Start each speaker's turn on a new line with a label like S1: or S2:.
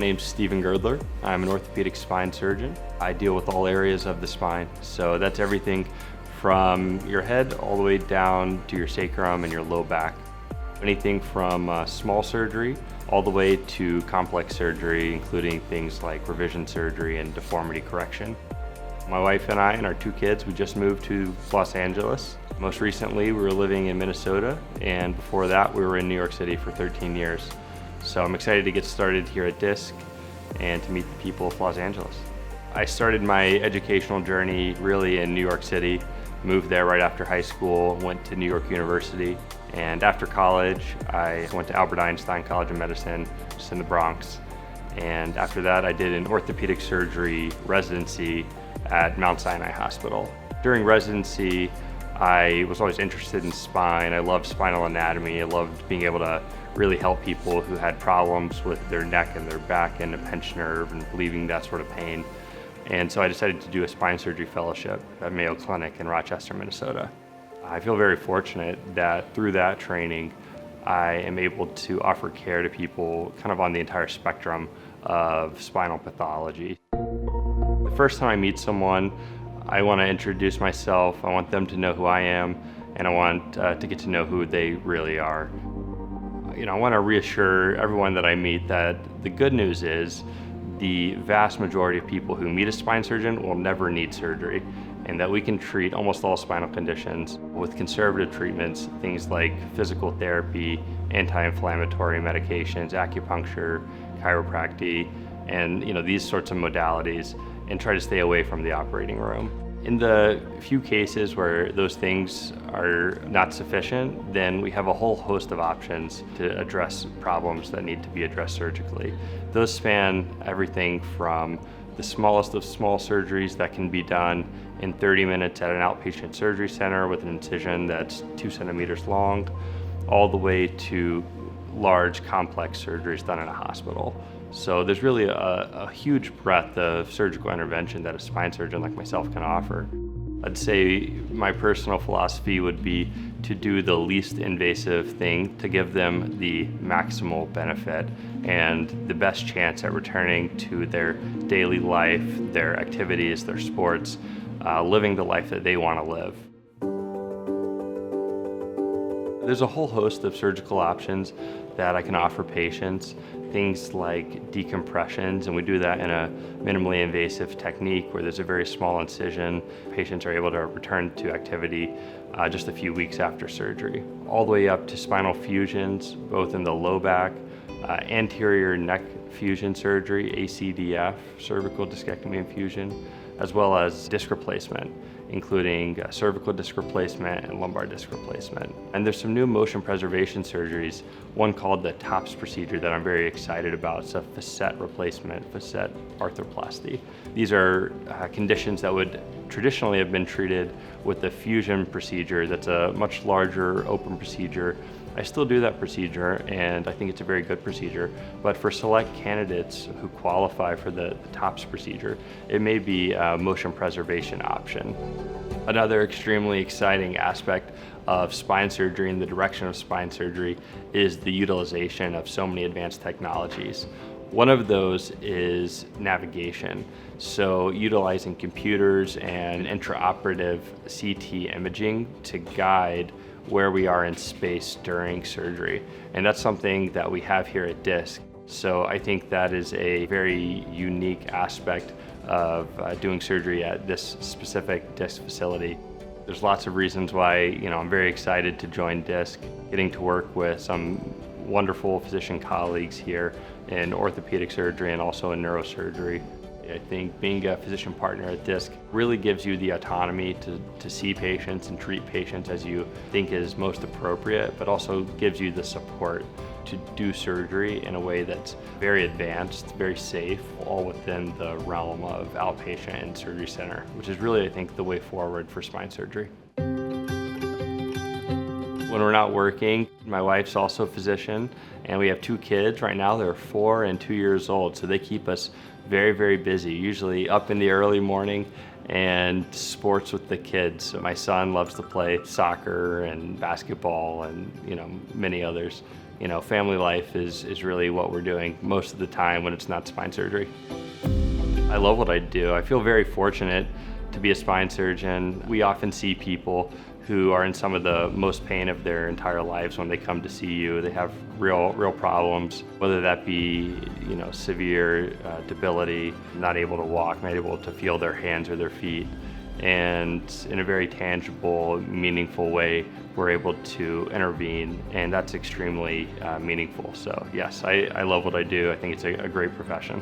S1: name's Stephen Girdler. I'm an orthopedic spine surgeon. I deal with all areas of the spine. So that's everything from your head all the way down to your sacrum and your low back. Anything from small surgery all the way to complex surgery, including things like revision surgery and deformity correction. My wife and I and our 2 kids, we just moved to Los Angeles. Most recently, we were living in Minnesota, and before that, we were in New York City for 13 years. So I'm excited to get started here at DISC and to meet the people of Los Angeles. I started my educational journey really in New York City, moved there right after high school, went to New York University, and after college, I went to Albert Einstein College of Medicine, just in the Bronx. And after that, I did an orthopedic surgery residency at Mount Sinai Hospital. During residency, I was always interested in spine. I loved spinal anatomy. I loved being able to really help people who had problems with their neck and their back and a pinched nerve and relieving that sort of pain. And so I decided to do a spine surgery fellowship at Mayo Clinic in Rochester, Minnesota. I feel very fortunate that through that training, I am able to offer care to people kind of on the entire spectrum of spinal pathology. The first time I meet someone, I want to introduce myself, I want them to know who I am, and I want to get to know who they really are. I want to reassure everyone that I meet that the good news is the vast majority of people who meet a spine surgeon will never need surgery, and that we can treat almost all spinal conditions with conservative treatments, things like physical therapy, anti-inflammatory medications, acupuncture, chiropractic, and these sorts of modalities, and try to stay away from the operating room. In the few cases where those things are not sufficient, then we have a whole host of options to address problems that need to be addressed surgically. Those span everything from the smallest of small surgeries that can be done in 30 minutes at an outpatient surgery center with an incision that's 2 centimeters long, all the way to large complex surgeries done in a hospital. So there's really a huge breadth of surgical intervention that a spine surgeon like myself can offer. I'd say my personal philosophy would be to do the least invasive thing to give them the maximal benefit and the best chance at returning to their daily life, their activities, their sports, living the life that they want to live. There's a whole host of surgical options that I can offer patients, things like decompressions, and we do that in a minimally invasive technique where there's a very small incision. Patients are able to return to activity just a few weeks after surgery. All the way up to spinal fusions, both in the low back, anterior neck fusion surgery, ACDF, cervical discectomy and fusion, as well as disc replacement, including cervical disc replacement and lumbar disc replacement. And there's some new motion preservation surgeries, one called the TOPS procedure that I'm very excited about. It's a facet replacement, facet arthroplasty. These are conditions that would traditionally have been treated with the fusion procedure. That's a much larger open procedure. I still do that procedure, and I think it's a very good procedure, but for select candidates who qualify for the TOPS procedure, it may be a motion preservation option. Another extremely exciting aspect of spine surgery and the direction of spine surgery is the utilization of so many advanced technologies. One of those is navigation. So utilizing computers and intraoperative CT imaging to guide where we are in space during surgery. And that's something that we have here at DISC. So I think that is a very unique aspect of doing surgery at this specific DISC facility. There's lots of reasons why I'm very excited to join DISC, getting to work with some wonderful physician colleagues here in orthopedic surgery and also in neurosurgery. I think being a physician partner at DISC really gives you the autonomy to see patients and treat patients as you think is most appropriate, but also gives you the support to do surgery in a way that's very advanced, very safe, all within the realm of outpatient and surgery center, which is really, I think, the way forward for spine surgery. When we're not working, my wife's also a physician, and we have 2 kids. Right now they're 4 and 2 years old, so they keep us very, very busy, usually up in the early morning and sports with the kids. So my son loves to play soccer and basketball and, many others. Family life is really what we're doing most of the time when it's not spine surgery. I love what I do. I feel very fortunate to be a spine surgeon. We often see people who are in some of the most pain of their entire lives when they come to see you. They have real problems, whether that be, severe debility, not able to walk, not able to feel their hands or their feet. And in a very tangible, meaningful way, we're able to intervene, and that's extremely meaningful. So yes, I love what I do. I think it's a great profession.